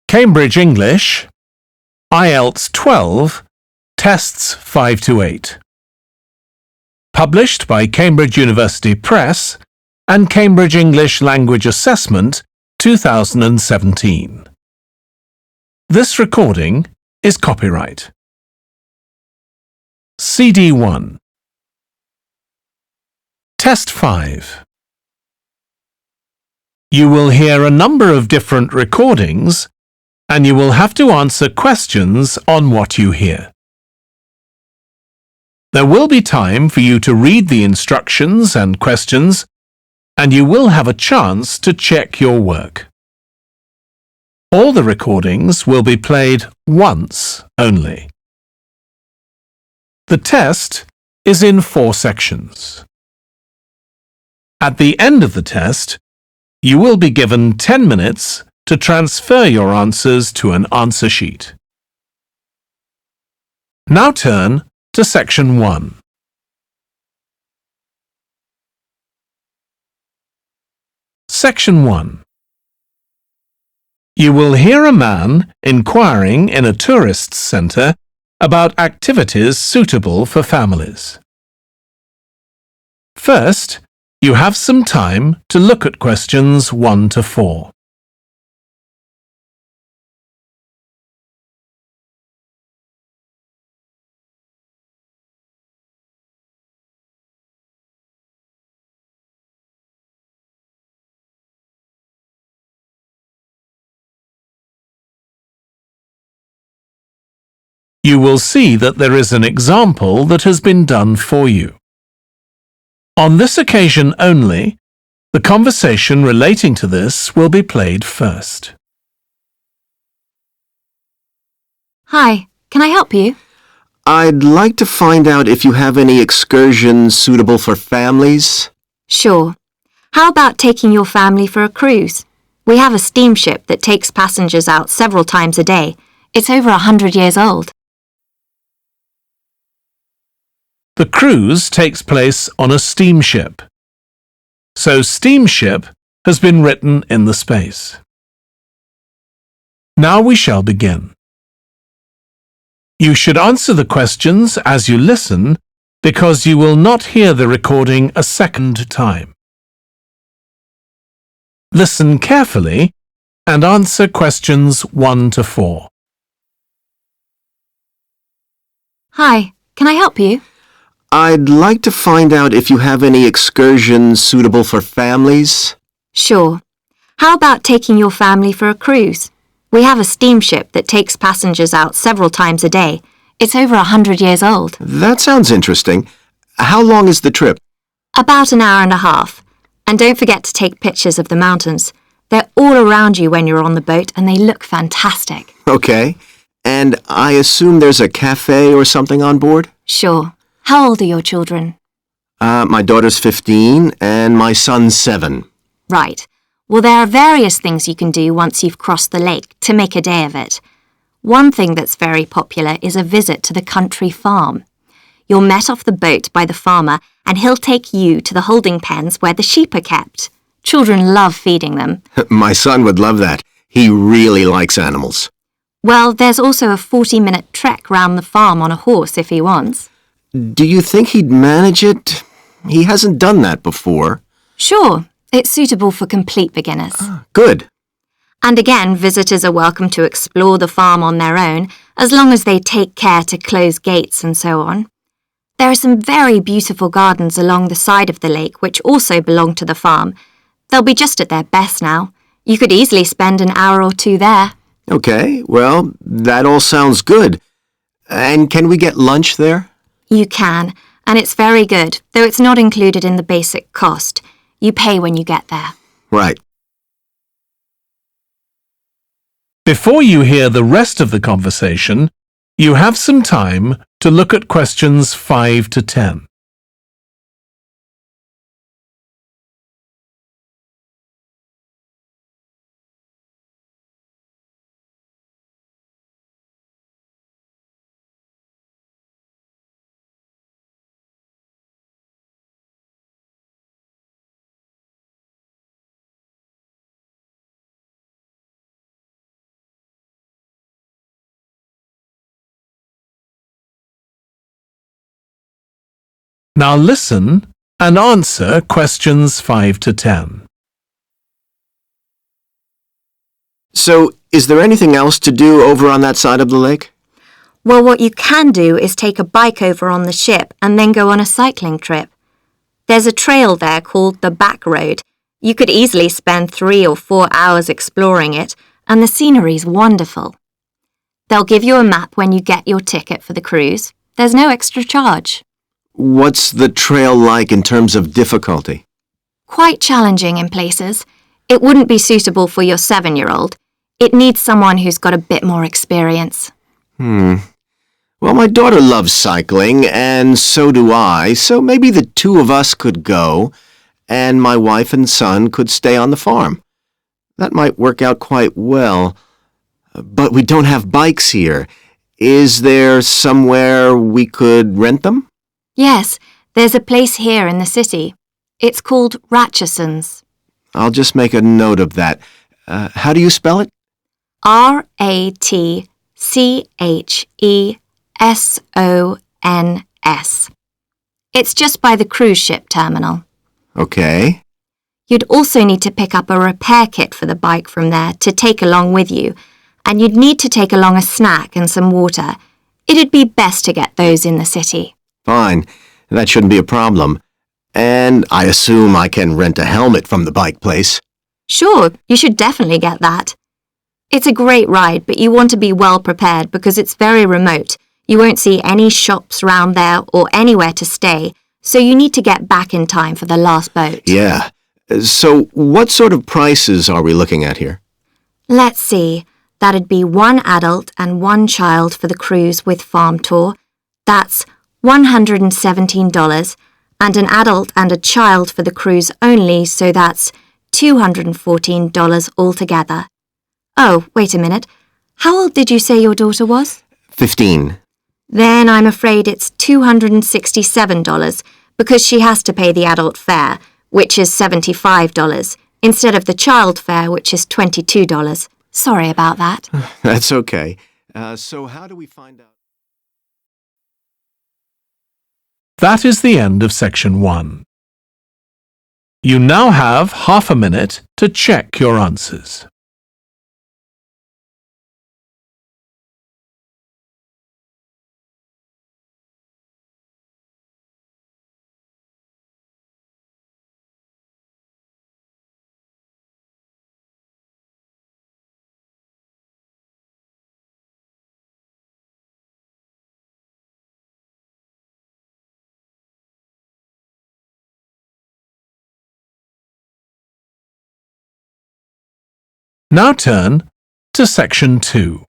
Cambridge English, ielts 12, tests 5 to 8. Published by Cambridge University Press and Cambridge English Language Assessment 2017. This recording is copyright. CD 1. Test 5. You will hear a number of different recordings and you will have to answer questions on what you hear. There will be time for you to read the instructions and questions, and you will have a chance to check your work. All the recordings will be played once only. The test is in 4 sections. At the end of the test, you will be given 10 minutes to transfer your answers to an answer sheet. Now turn to Section 1. Section 1. You will hear a man inquiring in a tourist centre about activities suitable for families. First, you have some time to look at questions 1 to 4. You will see that there is an example that has been done for you. On this occasion only, the conversation relating to this will be played first. Hi, can I help you? I'd like to find out if you have any excursions suitable for families. Sure. How about taking your family for a cruise? We have a steamship that takes passengers out several times a day. It's over 100 years old. The cruise takes place on a steamship. So steamship has been written in the space. Now we shall begin. You should answer the questions as you listen because you will not hear the recording a second time. Listen carefully and answer questions 1 to 4. Hi, can I help you? I'd like to find out if you have any excursions suitable for families. Sure. How about taking your family for a cruise? We have a steamship that takes passengers out several times a day. It's over 100 years old. That sounds interesting. How long is the trip? About an hour and a half. And don't forget to take pictures of the mountains. They're all around you when you're on the boat and they look fantastic. Okay. And I assume there's a cafe or something on board? Sure. How old are your children? My daughter's 15 and my son's 7. Right. Well, there are various things you can do once you've crossed the lake to make a day of it. One thing that's very popular is a visit to the country farm. You're met off the boat by the farmer and he'll take you to the holding pens where the sheep are kept. Children love feeding them. My son would love that. He really likes animals. Well, there's also a 40-minute trek round the farm on a horse if he wants. Do you think he'd manage it? He hasn't done that before. Sure. It's suitable for complete beginners. Good. And again, visitors are welcome to explore the farm on their own, as long as they take care to close gates and so on. There are some very beautiful gardens along the side of the lake which also belong to the farm. They'll be just at their best now. You could easily spend an hour or 2 there. Okay, well, that all sounds good. And can we get lunch there? You can, and it's very good, though it's not included in the basic cost. You pay when you get there. Right. Before you hear the rest of the conversation, you have some time to look at questions 5 to 10. Now listen and answer questions 5 to 10. So, is there anything else to do over on that side of the lake? Well, what you can do is take a bike over on the ship and then go on a cycling trip. There's a trail there called the Back Road. You could easily spend 3 or 4 hours exploring it, and the scenery's wonderful. They'll give you a map when you get your ticket for the cruise. There's no extra charge. What's the trail like in terms of difficulty? Quite challenging in places. It wouldn't be suitable for your 7-year-old. It needs someone who's got a bit more experience. Well, my daughter loves cycling, and so do I, so maybe the two of us could go, and my wife and son could stay on the farm. That might work out quite well. But we don't have bikes here. Is there somewhere we could rent them? Yes, there's a place here in the city. It's called Ratcheson's. I'll just make a note of that. How do you spell it? Ratchesons. It's just by the cruise ship terminal. Okay. You'd also need to pick up a repair kit for the bike from there to take along with you, and you'd need to take along a snack and some water. It'd be best to get those in the city. Fine. That shouldn't be a problem. And I assume I can rent a helmet from the bike place. Sure, you should definitely get that. It's a great ride, but you want to be well prepared because it's very remote. You won't see any shops round there or anywhere to stay, so you need to get back in time for the last boat. Yeah. So what sort of prices are we looking at here? Let's see. That'd be 1 adult and 1 child for the cruise with farm tour. That's $117, and an adult and a child for the cruise only, so that's $214 altogether. Oh, wait a minute. How old did you say your daughter was? 15. Then I'm afraid it's $267 because she has to pay the adult fare, which is $75, instead of the child fare, which is $22. Sorry about that. That's okay. So how do we find out? That is the end of section 1. You now have half a minute to check your answers. Now turn to section 2.